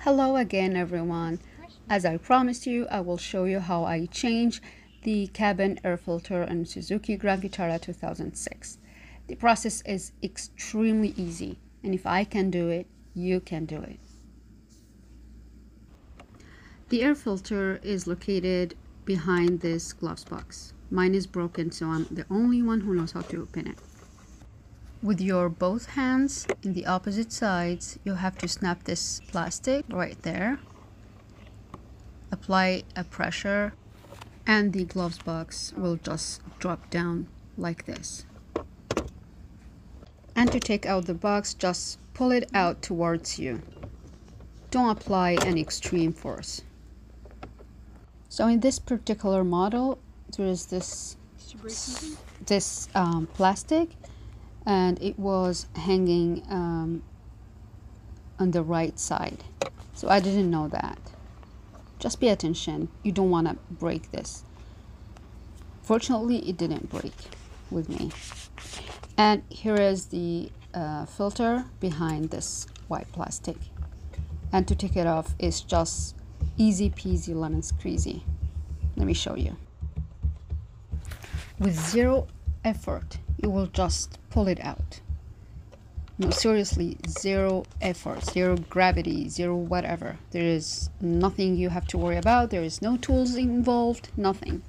Hello again everyone. As I promised you, I will show you how I change the cabin air filter on Suzuki Grand Vitara 2006. The process is extremely easy, and if I can do it, you can do it. The air filter is located behind this gloves box. Mine is broken, so I'm the only one who knows how to open it. With your both hands in the opposite sides, you have to snap this plastic right there. Apply a pressure and the gloves box will just drop down like this. And to take out the box, just pull it out towards you. Don't apply an extreme force. So in this particular model, there is this plastic, and it was hanging on the right side, so I didn't know that. Just pay attention, you don't want to break this. Fortunately, it didn't break with me. And here is the filter behind this white plastic, and to take it off is just easy peasy lemon squeezy. Let me show you. With zero effort, you will just pull it out. No, seriously, zero effort, zero gravity, zero whatever. There is nothing you have to worry about. There is no tools involved, nothing.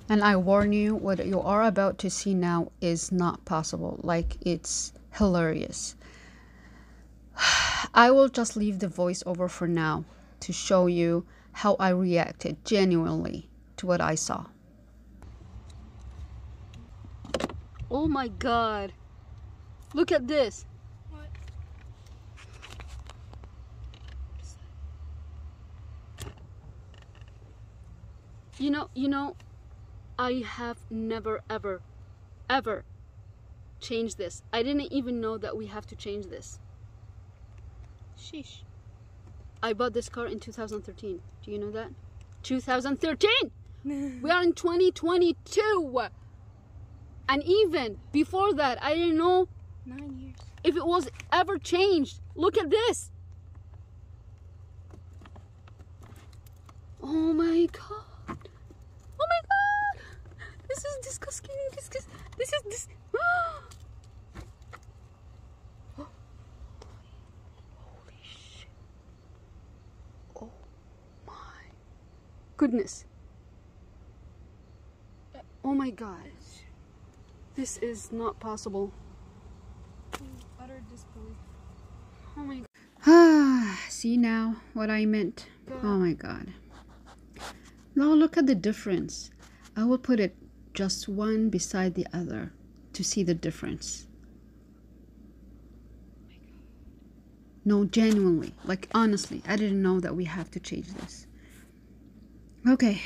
And I warn you, what you are about to see now is not possible. Like, it's hilarious. I will just leave the voiceover for now to show you how I reacted genuinely to what I saw. Oh my god. Look at this. What? You know, I have never ever changed this. I didn't even know that we have to change this. Sheesh. I bought this car in 2013. Do you know that? 2013! We are in 2022! And even before that, I didn't know 9 years. if it was ever changed. Look at this. Oh my god. Oh my god. This is disgusting. This is this. Holy shit. Oh my goodness. Oh my god. This is not possible. Utter disbelief. Oh my god. Ah, see now what I meant. Oh my god. Now look at the difference. I will put it just one beside the other to see the difference. No, genuinely, like honestly, I didn't know that we have to change this. Okay,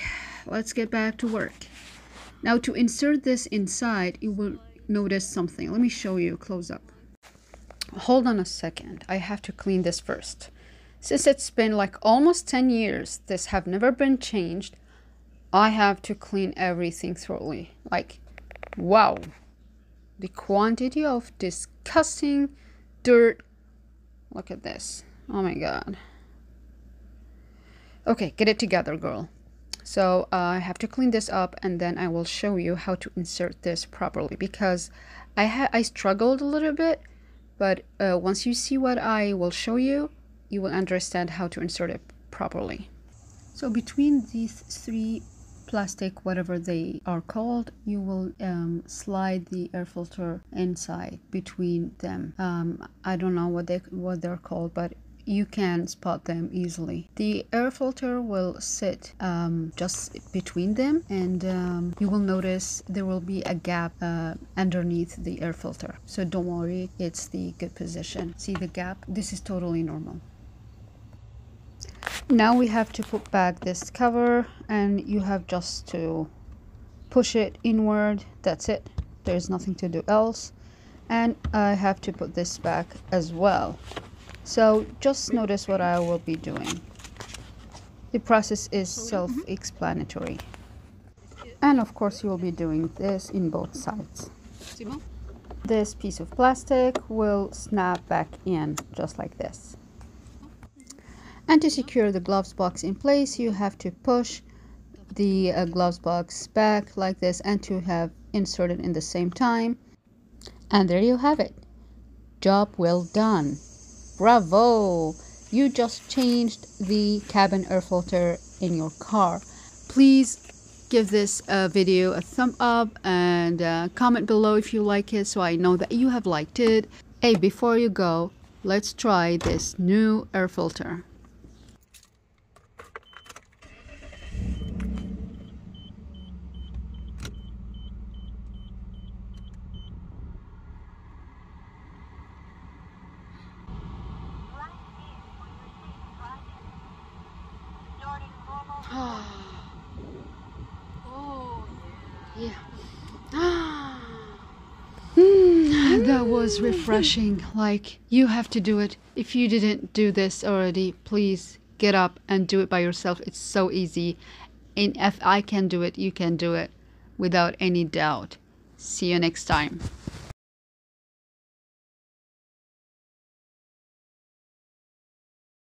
let's get back to work. Now to insert this inside, you will notice something. Let me show you close up. Hold on a second. I have to clean this first. Since it's been like almost 10 years, this have never been changed, I have to clean everything thoroughly. Like, wow. The quantity of disgusting dirt. Look at this. Oh my god. Okay, get it together, girl. So I have to clean this up, and then I will show you how to insert this properly, because I struggled a little bit, but once you see what I will show you, you will understand how to insert it properly. So between these three plastic, whatever they are called, you will slide the air filter inside between them. I don't know what they're called, but you can spot them easily. The air filter will sit just between them, and you will notice there will be a gap underneath the air filter. So don't worry, it's the good position. See the gap? This is totally normal. Now we have to put back this cover, and you have just to push it inward. That's it. There's nothing to do else. And I have to put this back as well. So just notice what I will be doing. The process is self-explanatory. And of course you will be doing this in both sides. This piece of plastic will snap back in just like this. And to secure the gloves box in place, you have to push the gloves box back like this and to have inserted in the same time. And there you have it. Job well done. Bravo! You just changed the cabin air filter in your car. Please give this video a thumb up and comment below if you like it so I know that you have liked it. Hey, before you go, let's try this new air filter. Oh, Yeah. That was refreshing. Like, you have to do it. If you didn't do this already, please get up and do it by yourself. It's so easy. And if I can do it, you can do it without any doubt. See you next time.